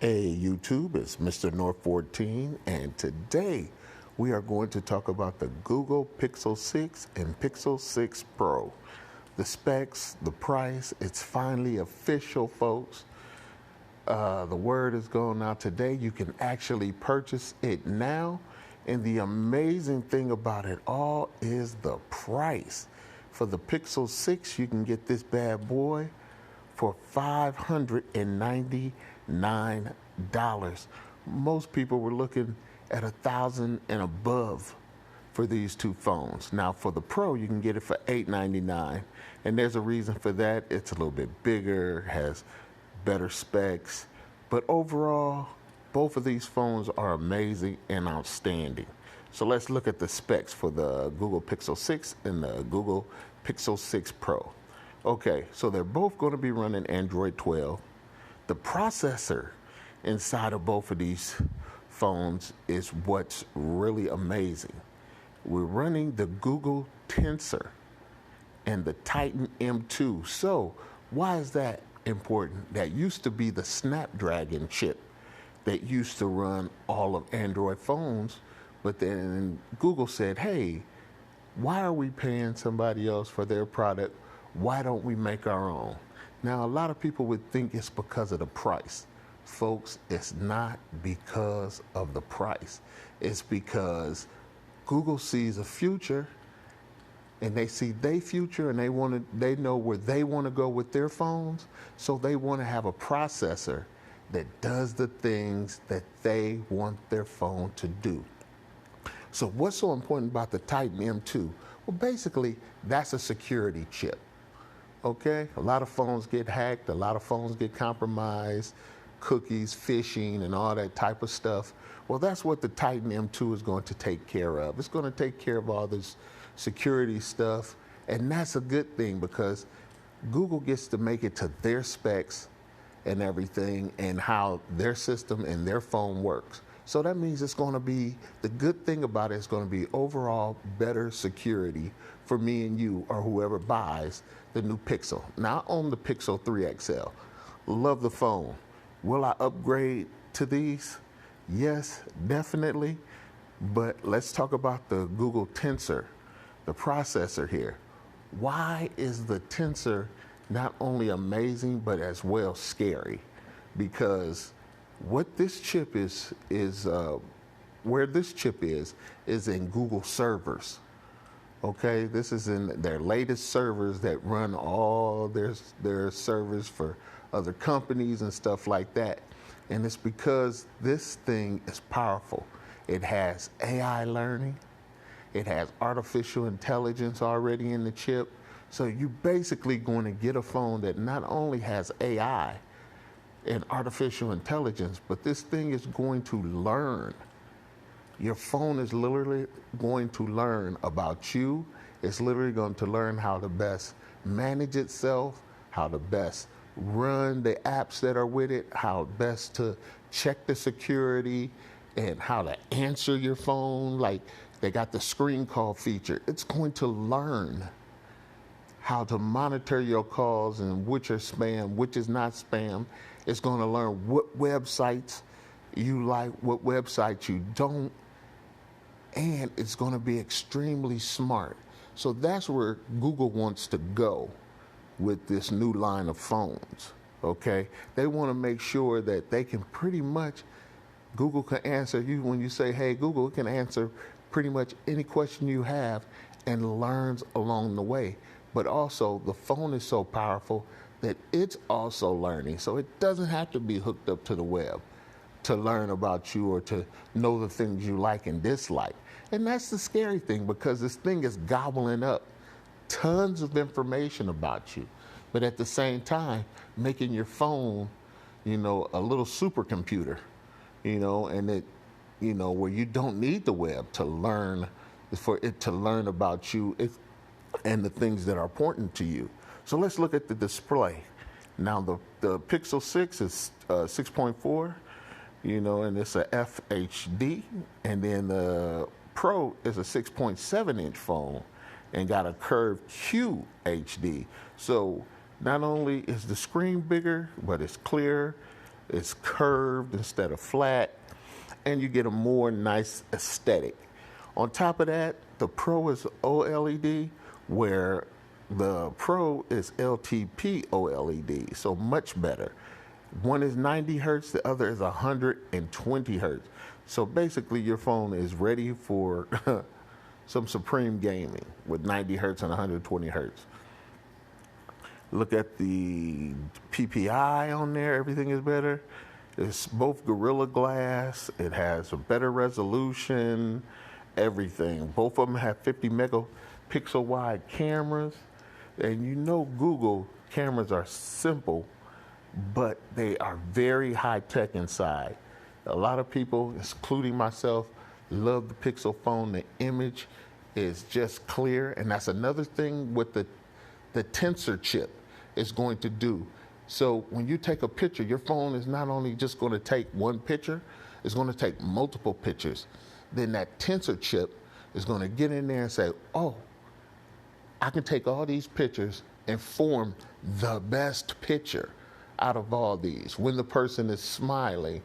Hey YouTube, it's Mr. North 14, and today we are going to talk about the Google Pixel 6 and Pixel 6 Pro. The specs, the price, it's finally official, folks. The word is going out today. You can actually purchase it now, and the amazing thing about it all is the price. For the Pixel 6, you can get this bad boy for $599. Most people were looking at $1,000 and above for these two phones. Now for the Pro, you can get it for $899, and there's a reason for that. It's a little bit bigger, has better specs, but overall, both of these phones are amazing and outstanding. So let's look at the specs for the Google Pixel 6 and the Google Pixel 6 Pro. Okay, so they're both going to be running Android 12. The processor inside of both of these phones is what's really amazing. We're running the Google Tensor and the Titan M2. So why is that important? That used to be the Snapdragon chip that used to run all of Android phones, but then Google said, hey, why are we paying somebody else for their product? Why don't we make our own? Now, a lot of people would think it's because of the price. Folks, it's not because of the price. It's because Google sees a future, and they see their future, and they know where they want to go with their phones, so they want to have a processor that does the things that they want their phone to do. So what's so important about the Titan M2? Well, basically, that's a security chip. Okay, a lot of phones get hacked, a lot of phones get compromised, cookies, phishing, and all that type of stuff. Well, that's what the Titan M2 is going to take care of. It's going to take care of all this security stuff, and that's a good thing because Google gets to make it to their specs and everything and how their system and their phone works. So that means it's going to be, the good thing about it is going to be overall better security for me and you or whoever buys the new Pixel. Now I own the Pixel 3 XL. Love the phone. Will I upgrade to these? Yes, definitely. But let's talk about the Google Tensor, the processor here. Why is the Tensor not only amazing, but as well scary? Because what this chip where this chip is in Google servers. Okay, this is in their latest servers that run all their servers for other companies and stuff like that. And it's because this thing is powerful. It has AI learning. It has artificial intelligence already in the chip. So you're basically going to get a phone that not only has AI and artificial intelligence, but this thing is going to learn. Your phone is literally going to learn about you. It's literally going to learn how to best manage itself, how to best run the apps that are with it, how best to check the security, and how to answer your phone. Like they got the screen call feature. It's going to learn how to monitor your calls and which are spam, which is not spam. It's going to learn what websites you like, what websites you don't, and it's going to be extremely smart. So that's where Google wants to go with this new line of phones, okay? They want to make sure that they can pretty much, Google can answer you when you say, hey, Google, it can answer pretty much any question you have and learns along the way. But also, the phone is so powerful that it's also learning. So it doesn't have to be hooked up to the web to learn about you or to know the things you like and dislike. And that's the scary thing, because this thing is gobbling up tons of information about you, but at the same time, making your phone, a little supercomputer, and it, where you don't need the web to learn, for it to learn about you and the things that are important to you. So let's look at the display. Now the Pixel 6 is 6.4, and it's a FHD, and then the Pro is a 6.7-inch phone and got a curved QHD. So not only is the screen bigger, but it's clear. It's curved instead of flat, and you get a more nice aesthetic. On top of that, the Pro is OLED, where the Pro is LTP OLED, so much better. One is 90 hertz, the other is 120 hertz. So basically your phone is ready for some supreme gaming with 90 hertz and 120 hertz. Look at the PPI on there, everything is better. It's both Gorilla Glass, it has a better resolution, everything. Both of them have 50 megapixel wide cameras. And you know Google cameras are simple, but they are very high tech inside. A lot of people, including myself, love the Pixel phone. The image is just clear, and that's another thing with the Tensor chip is going to do. So when you take a picture, your phone is not only just going to take one picture, it's going to take multiple pictures. Then that Tensor chip is going to get in there and say, oh, I can take all these pictures and form the best picture out of all these when the person is smiling,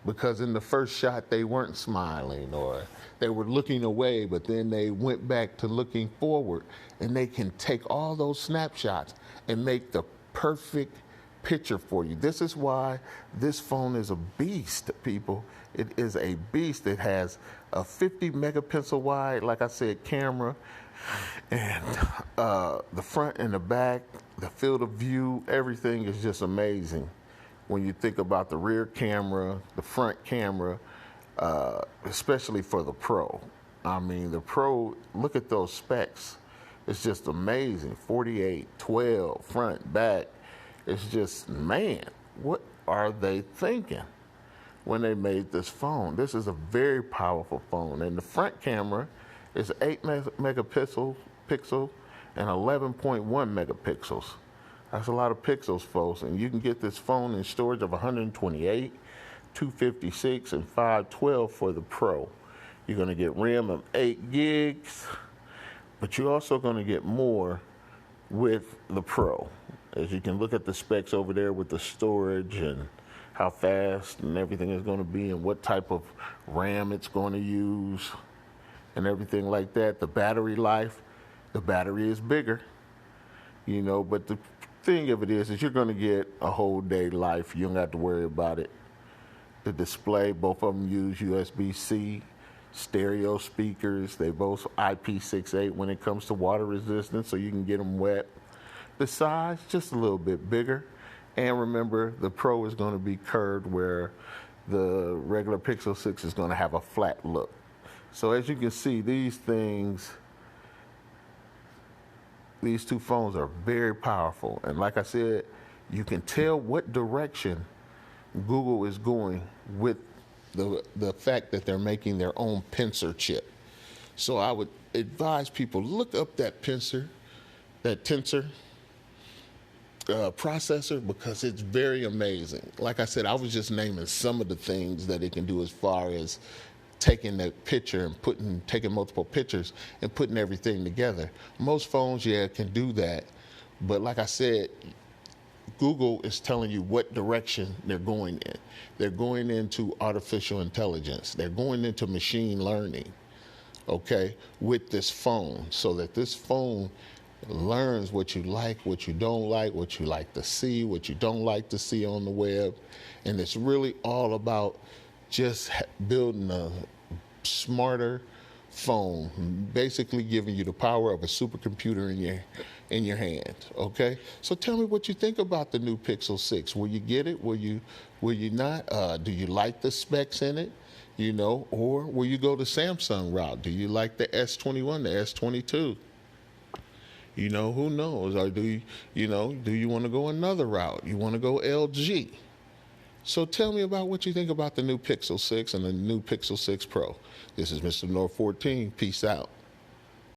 because in the first shot they weren't smiling, or they were looking away, but then they went back to looking forward. And they can take all those snapshots and make the perfect picture for you. This is why this phone is a beast, people. It is a beast. It has a 50 megapixel wide, like I said, camera, and the front and the back, the field of view, everything is just amazing. When you think about the rear camera, the front camera, especially for the Pro. I mean, the Pro, look at those specs. It's just amazing. 48, 12, front, back. It's just, man, what are they thinking when they made this phone? This is a very powerful phone. And the front camera is 8 megapixel and 11.1 megapixels. That's a lot of pixels, folks. And you can get this phone in storage of 128, 256, and 512 for the Pro. You're going to get RAM of 8 gigs, but you're also going to get more with the Pro. As you can look at the specs over there with the storage and how fast and everything is going to be and what type of RAM it's going to use and everything like that. The battery life, the battery is bigger, you know, but the thing of it is you're going to get a whole day life. You don't have to worry about it. The display, both of them use USB-C stereo speakers. They both IP68 when it comes to water resistance, so you can get them wet. The size, just a little bit bigger. And remember, the Pro is going to be curved, where the regular Pixel 6 is going to have a flat look. So as you can see, these things, these two phones are very powerful. And like I said, you can tell what direction Google is going with the fact that they're making their own Tensor chip. So I would advise people, look up that Tensor processor, because it's very amazing. Like I said, I was just naming some of the things that it can do as far as taking that picture and taking multiple pictures and putting everything together. Most phones, yeah, can do that. But like I said, Google is telling you what direction they're going in. They're going into artificial intelligence. They're going into machine learning, okay, with this phone, so that this phone learns what you like, what you don't like, what you like to see, what you don't like to see on the web. And it's really all about just building a smarter phone, basically giving you the power of a supercomputer in your hand. Okay, so tell me what you think about the new Pixel 6. Will you get it? Will you not? Do you like the specs in it? You know, or will you go the Samsung route? Do you like the S21, the S22? You know, who knows? Or do you want to go another route? You want to go LG? So tell me about what you think about the new Pixel 6 and the new Pixel 6 Pro. This is Mr. North 14. Peace out.